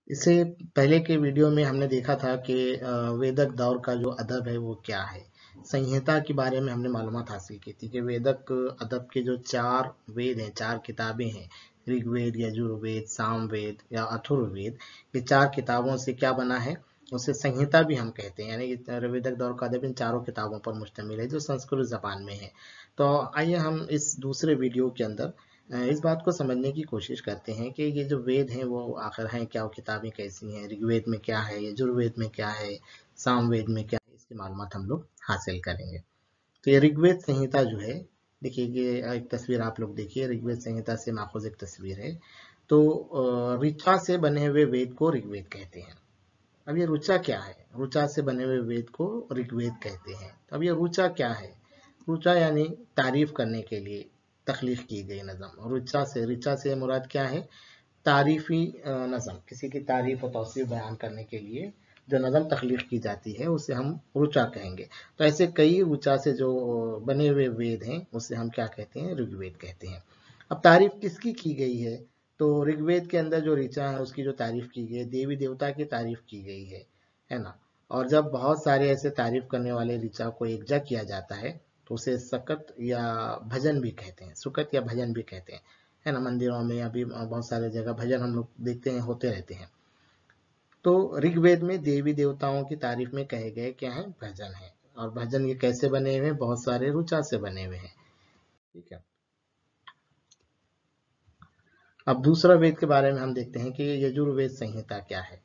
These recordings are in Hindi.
इससे पहले के वीडियो में हमने देखा था कि वेदक दौर का जो अदब है वो क्या है। संहिता के बारे में हमने मालूमात हासिल की थी कि वेदक अदब के जो 4 वेद हैं, 4 किताबें हैं, ऋग्वेद, यजुर्वेद, सामवेद या अथर्ववेद, ये 4 किताबों से क्या बना है, उसे संहिता भी हम कहते हैं। यानी कि वेदक दौर का अदब इन चारों किताबों पर मुश्तमिल है जो संस्कृत जबान में है। तो आइए हम इस दूसरे वीडियो के अंदर इस बात को समझने की कोशिश करते हैं कि ये जो वेद हैं वो आखिर हैं क्या, वो किताबें कैसी हैं, ऋग्वेद में क्या है, यजुर्वेद में क्या है, सामवेद में क्या है, इसकी मालूमात हम लोग हासिल करेंगे। तो ये ऋग्वेद संहिता जो है, देखिए ये एक तस्वीर आप लोग देखिए, ऋग्वेद संहिता से माखूज एक तस्वीर है। तो ऋचा से बने हुए वेद को ऋग्वेद कहते हैं। अब ये रुचा क्या है? रुचा से बने हुए वेद को ऋग्वेद कहते हैं। अब ये रुचा क्या है? रुचा यानी तारीफ करने के लिए तख्लीक की गई नज़म। रिचा से मुराद क्या है? तारीफी नज़म, किसी की तारीफ और तौसीफ बयान करने के लिए जो नज़म तख्लीक की जाती है उसे हम रुचा कहेंगे। तो ऐसे कई रुचा से जो बने हुए वेद हैं उसे हम क्या कहते हैं? ऋग्वेद कहते हैं। अब तारीफ किसकी की गई है? तो ऋग्वेद के अंदर जो ऋचा है उसकी जो तारीफ की गई है, देवी देवता की तारीफ की गई है ना। और जब बहुत सारे ऐसे तारीफ करने वाले ऋचा को एकजा किया जाता है तो उसे सकत या भजन भी कहते हैं, सुकत या भजन भी कहते हैं, है ना। मंदिरों में अभी बहुत सारे जगह भजन हम लोग देखते हैं, होते रहते हैं। तो ऋग्वेद में देवी देवताओं की तारीफ में कहे गए क्या है? भजन है। और भजन ये कैसे बने हुए हैं? बहुत सारे रुचा से बने हुए हैं। ठीक है। अब दूसरा वेद के बारे में हम देखते हैं कि यजुर्वेद संहिता क्या है।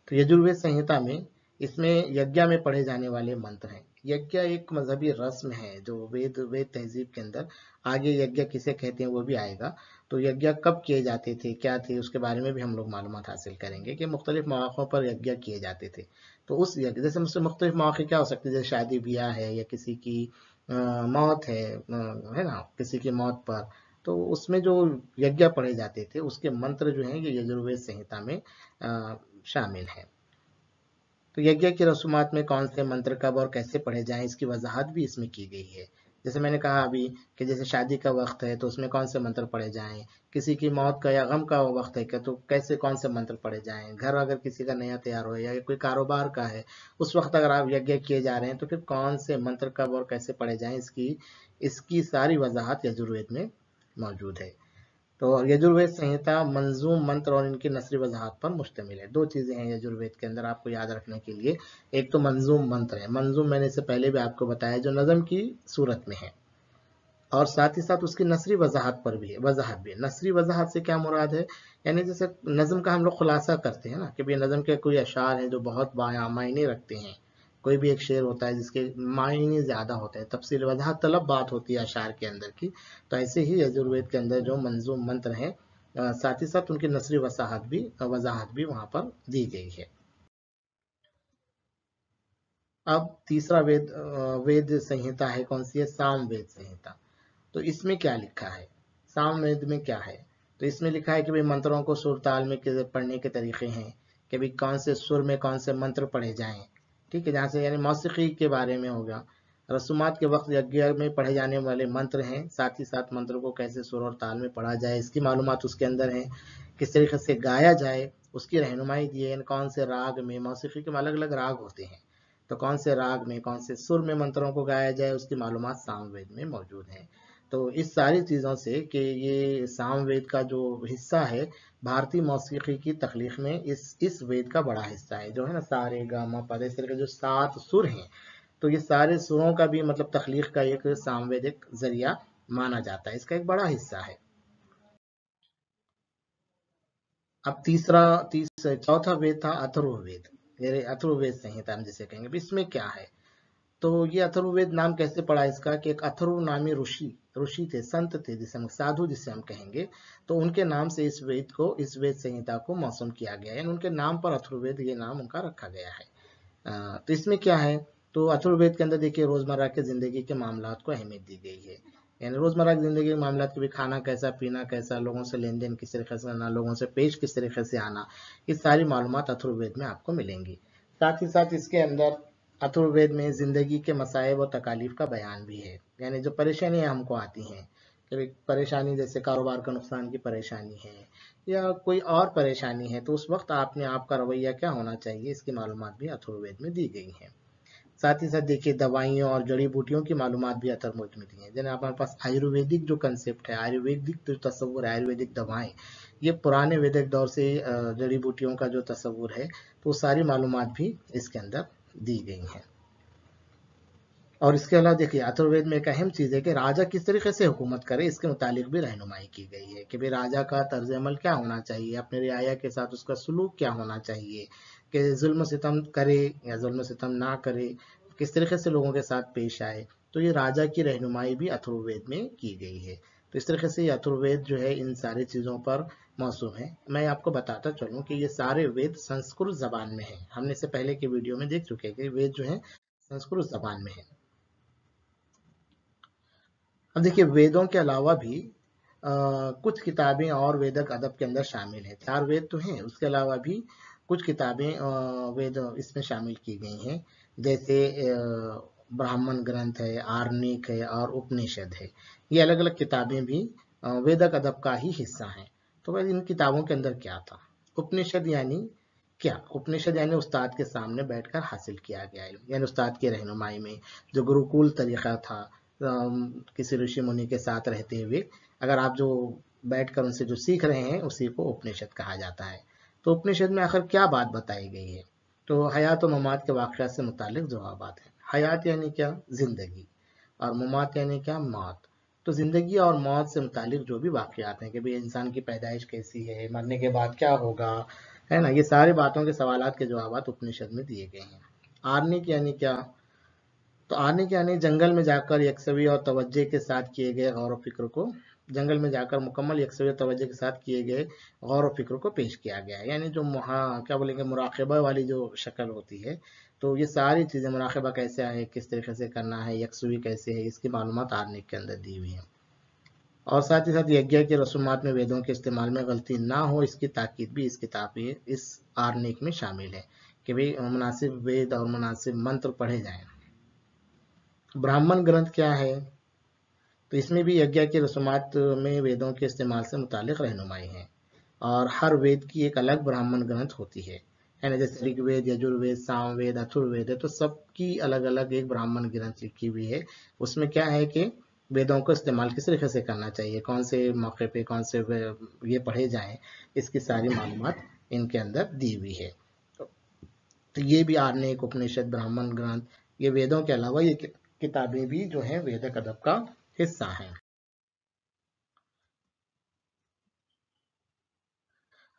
तो यजुर्वेद संहिता में, इसमें यज्ञ में पढ़े जाने वाले मंत्र हैं। यज्ञ एक मजहबी रस्म है जो वेद वेद तहजीब के अंदर, आगे यज्ञ किसे कहते हैं वो भी आएगा। तो यज्ञ कब किए जाते थे, क्या थे, उसके बारे में भी हम लोग मालूमात हासिल करेंगे कि मुख्तलिफ मौक़ों पर यज्ञ किए जाते थे। तो उस यज्ञ जैसे मुझसे मुख्तलिफ मौके क्या हो सकते हैं, जैसे शादी ब्याह है या किसी की मौत है ना, किसी की मौत पर, तो उसमें जो यज्ञ पढ़े जाते थे उसके मंत्र जो हैं ये यजुर्वेद संहिता में शामिल है। तो यज्ञ की रसूमात में कौन से मंत्र कब और कैसे पढ़े जाएं इसकी वजाहत भी इसमें की गई है। जैसे मैंने कहा अभी कि जैसे शादी का वक्त है तो उसमें कौन से मंत्र पढ़े जाएं, किसी की मौत का या गम का वक्त है क्या तो कैसे कौन से मंत्र पढ़े जाएं, घर अगर किसी का नया तैयार हो या कोई कारोबार का है उस वक्त अगर आप यज्ञ किए जा रहे हैं तो फिर कौन से मंत्र कब और कैसे पढ़े जाएं, इसकी इसकी सारी वजाहत यजुर्वेद में मौजूद है। तो यजुर्वेद संहिता मंजूम मंत्र और इनकी नसरी वजाहत पर मुश्तमिल है। दो चीजें हैं यजुर्वेद के अंदर आपको याद रखने के लिए। एक तो मंजूम मंत्र है, मंजूम मैंने इससे पहले भी आपको बताया, जो नज़म की सूरत में है, और साथ ही साथ उसकी नसरी वजाहत पर भी है। वजाहत भी है। नसरी वजाहत से क्या मुराद है? यानी जैसे नज़म का हम लोग खुलासा करते हैं ना कि भाई नज़म के कोई अशार हैं जो बहुत मायने रखते हैं, कोई भी एक शेर होता है जिसके मायने ज्यादा होते हैं, तफसील वजाहत तलब बात होती है अशार के अंदर की। तो ऐसे ही यजुर्वेद के अंदर जो मंजूम मंत्र हैं, साथ ही साथ उनकी नसरी वजाहत भी वहां पर दी गई है। अब तीसरा वेद संहिता है, कौन सी है? सामवेद संहिता। तो इसमें क्या लिखा है? सामवेद में क्या है? तो इसमें लिखा है कि भाई मंत्रों को सुर ताल में पढ़ने के तरीके हैं, कि भाई कौन से सुर में कौन से मंत्र पढ़े जाएं। ठीक है, जहाँ से यानी मौसीकी के बारे में होगा। रसूमात के वक्त यज्ञ में पढ़े जाने वाले मंत्र हैं, साथ ही साथ मंत्रों को कैसे सुर और ताल में पढ़ा जाए इसकी मालूमात उसके अंदर है। किस तरीके से गाया जाए उसकी रहनुमाई दी है, कौन से राग में, मौसीकी के अलग अलग राग होते हैं, तो कौन से राग में कौन से सुर में मंत्रों को गाया जाए उसकी मालूमात सामवेद में मौजूद है। तो इस सारी चीज़ों से कि ये सामवेद का जो हिस्सा है, भारतीय मौसीकी की तख्लीक में इस वेद का बड़ा हिस्सा है, जो है ना सारे गा मा पा, इस तरह के जो 7 सुर हैं, तो ये सारे सुरों का भी मतलब तख्लीक का एक सामवेद एक जरिया माना जाता है, इसका एक बड़ा हिस्सा है। अब चौथा वेद था अथर्ववेद, ये अथर्ववेद संहिता हम जिसे कहेंगे। इसमें क्या है? तो ये अथर्ववेद नाम कैसे पड़ा इसका कि एक अथर्व नामी ऋषि ऋषि थे, संत थे, जिसे हम साधु जिसे हम कहेंगे, तो उनके नाम से इस वेद संहिता को मौसूम किया गया है, यानी उनके नाम पर अथर्ववेद ये नाम उनका रखा गया है। तो इसमें क्या है? तो अथर्ववेद के अंदर देखिए रोजमर्रा के जिंदगी के मामलात को अहमियत दी गई है, यानी रोजमर्रा की जिंदगी के मामलात के भी, खाना कैसा, पीना कैसा, लोगों से लेन देन किस तरीके से करना, लोगों से पेश किस तरीके से आना, ये सारी मालूमात अथर्ववेद में आपको मिलेंगी। साथ ही साथ इसके अंदर अथर्ववेद में जिंदगी के मसाइब और तकालीफ का बयान भी है, यानी जो परेशानियां हमको आती हैं कि परेशानी जैसे कारोबार का नुकसान की परेशानी है या कोई और परेशानी है, तो उस वक्त आपने आपका रवैया क्या होना चाहिए, इसकी मालूमात भी अथर्ववेद में दी गई है। साथ ही साथ देखिए दवाइयों और जड़ी बूटियों की मालूमात भी अथर्ववेद में दी है। जैसे हमारे पास आयुर्वेदिक जो कंसेप्ट है, आयुर्वेदिक जो तस्वुर है, आयुर्वेदिक दवाएं, ये पुराने वैदिक दौर से जड़ी बूटियों का जो तस्वुर है, तो सारी मालूमात भी इसके अंदर दी गई हैं। और इसके अलावा देखिए अथर्ववेद में एक अहम चीज है कि राजा किस तरीके से हुकूमत करे, इसके मुतालिक भी रहनुमाई की गई है कि भाई राजा का तर्ज अमल क्या होना चाहिए, अपने रियाया के साथ उसका सलूक क्या होना चाहिए, कि जुल्म सितम करे या जुल्म सितम ना करे, किस तरीके से लोगों के साथ पेश आए। तो ये राजा की रहनुमाई भी अथर्ववेद में की गई है। तो इस तरीके से ये अथर्ववेद जो है इन सारी चीज़ों पर मौसूम है। मैं आपको बताता चलूँ कि ये सारे वेद संस्कृत जबान में है। हमने इससे पहले के वीडियो में देख चुके हैं कि वेद जो है संस्कृत जबान में है। अब देखिए वेदों के अलावा भी कुछ किताबें और वेदक अदब के अंदर शामिल है। 4 वेद तो हैं, उसके अलावा भी कुछ किताबें वेद इसमें शामिल की गई हैं। जैसे ब्राह्मण ग्रंथ है, आर्णिक है और उपनिषद है। ये अलग अलग किताबें भी वेदक अदब का ही हिस्सा हैं। तो वह इन किताबों के अंदर क्या था? उपनिषद यानी क्या? उपनिषद यानी उस्ताद के सामने बैठकर हासिल किया गया है, यानी उस्ताद की रहनुमाई में जो गुरुकुल तरीका था, किसी ऋषि मुनि के साथ रहते हुए अगर आप जो बैठकर उनसे जो सीख रहे हैं, उसी को उपनिषद कहा जाता है। तो उपनिषद में आखिर क्या बात बताई गई है? तो हयात और ममात के वाक़यात से मुतालिक जवाबात हैं। हयात यानी क्या? जिंदगी। और ममात यानी क्या? मौत। तो जिंदगी और मौत से मुतालिक जो भी वाक़यात हैं कि भाई इंसान की पैदाइश कैसी है, मरने के बाद क्या होगा, है ना, ये सारी बातों के सवालात के जवाबात उपनिषद में दिए गए हैं। आर्निक यानी क्या? तो आने के आने जंगल में जाकर यकसवी और तवज्जे के साथ किए गए गौर व फिक्र को, जंगल में जाकर मुकम्मल यकसवी और तवज्जे के साथ किए गए गौर व फिक्र को पेश किया गया है। यानी जो क्या बोलेंगे, मुराकबा वाली जो शक्ल होती है, तो ये सारी चीज़ें, मुराकबा कैसे है, किस तरीके से करना है, यकसवी कैसे है, इसकी मालूमात आर्निक के अंदर दी हुई है। और साथ ही साथ यज्ञ की रसूमात में वेदों के इस्तेमाल में गलती ना हो, इसकी ताकीद भी इस किताब में, इस आर्निक में शामिल है कि भाई मुनासिब वेद और मुनासिब मंत्र पढ़े जाएं। ब्राह्मण ग्रंथ क्या है? तो इसमें भी यज्ञ की रसूमात में वेदों के इस्तेमाल से मुतालिक रहनुमाई है। और हर वेद की एक अलग ब्राह्मण ग्रंथ होती है ना, जैसे ऋग्वेद, यजुर्वेद, सामवेद, अथर्ववेद है, तो सबकी अलग अलग एक ब्राह्मण ग्रंथ लिखी हुई है। उसमें क्या है कि वेदों को इस्तेमाल किस तरीके से करना चाहिए, कौन से मौके पे कौन से ये पढ़े जाएं, इसकी सारी मालूमात इनके अंदर दी हुई है। तो ये भी आर्णिक, उपनिषद, ब्राह्मण ग्रंथ, ये वेदों के अलावा ये किताबें भी जो हैं वेदक अदब का हिस्सा हैं।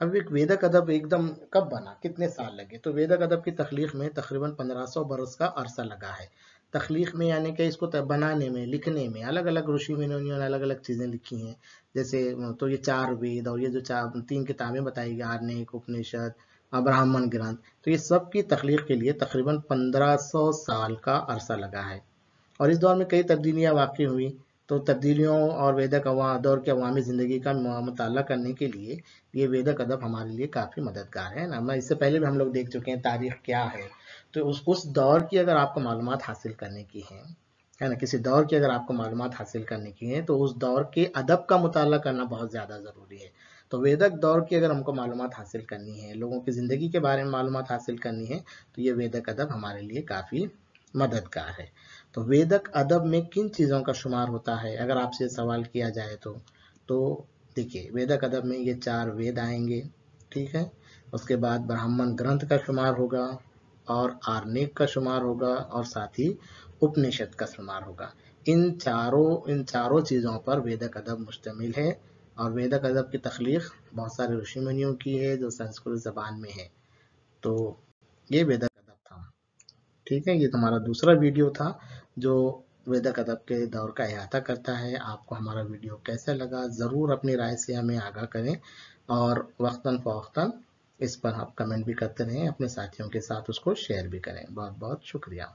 अब एक वेदक अदब एकदम कब बना, कितने साल लगे? तो वेदक अदब की तख्लीक में तकरीबन 1500 बरस का अरसा लगा है। तख्लीक में यानी कि इसको बनाने में, लिखने में अलग अलग ऋषि मुनियों ने अलग अलग चीज़ें लिखी हैं। जैसे तो ये 4 वेद और ये जो 3 किताबें बताई गई, आर्णिक, उपनिषद और ब्राह्मण ग्रंथ, तो ये सब की तख्लीक के लिए तकरीबन 1500 साल का अरसा लगा है। और इस दौर में कई तब्दीलियाँ वाक़ई हुई। तो तब्दीलियों और वेदक दौर के अवामी ज़िंदगी का मुताला करने के लिए ये वेदक अदब हमारे लिए काफ़ी मददगार है ना। मैं इससे पहले भी हम लोग देख चुके हैं तारीख क्या है। तो उस दौर की अगर आपको मालूमात हासिल करने की है ना, किसी दौर की अगर आपको मालूमात हासिल करने की है, तो उस दौर के अदब का मुताला करना बहुत ज़्यादा ज़रूरी है। तो वेदक दौर की अगर हमको मालूमात हासिल करनी है, लोगों की ज़िंदगी के बारे में मालूमात हासिल करनी है, तो ये वेदक अदब हमारे लिए काफ़ी मददगार है। तो वेदक अदब में किन चीज़ों का शुमार होता है, अगर आपसे सवाल किया जाए तो देखिए वेदक अदब में ये 4 वेद आएंगे, ठीक है। उसके बाद ब्राह्मण ग्रंथ का शुमार होगा और आर्णिक का शुमार होगा और साथ ही उपनिषद का शुमार होगा। इन चारों चीज़ों पर वेदक अदब मुश्तमिल है। और वेदक अदब की तख्लीक बहुत सारे ऋषि मुनियों की है जो संस्कृत ज़बान में है। तो ये वेदक अदब था, ठीक है। ये तुम्हारा दूसरा वीडियो था जो वेदक अदब के दौर का अहाता करता है। आपको हमारा वीडियो कैसा लगा, ज़रूर अपनी राय से हमें आगाह करें और वक्तन फ़वक्तन इस पर आप कमेंट भी करते रहें, अपने साथियों के साथ उसको शेयर भी करें। बहुत बहुत शुक्रिया।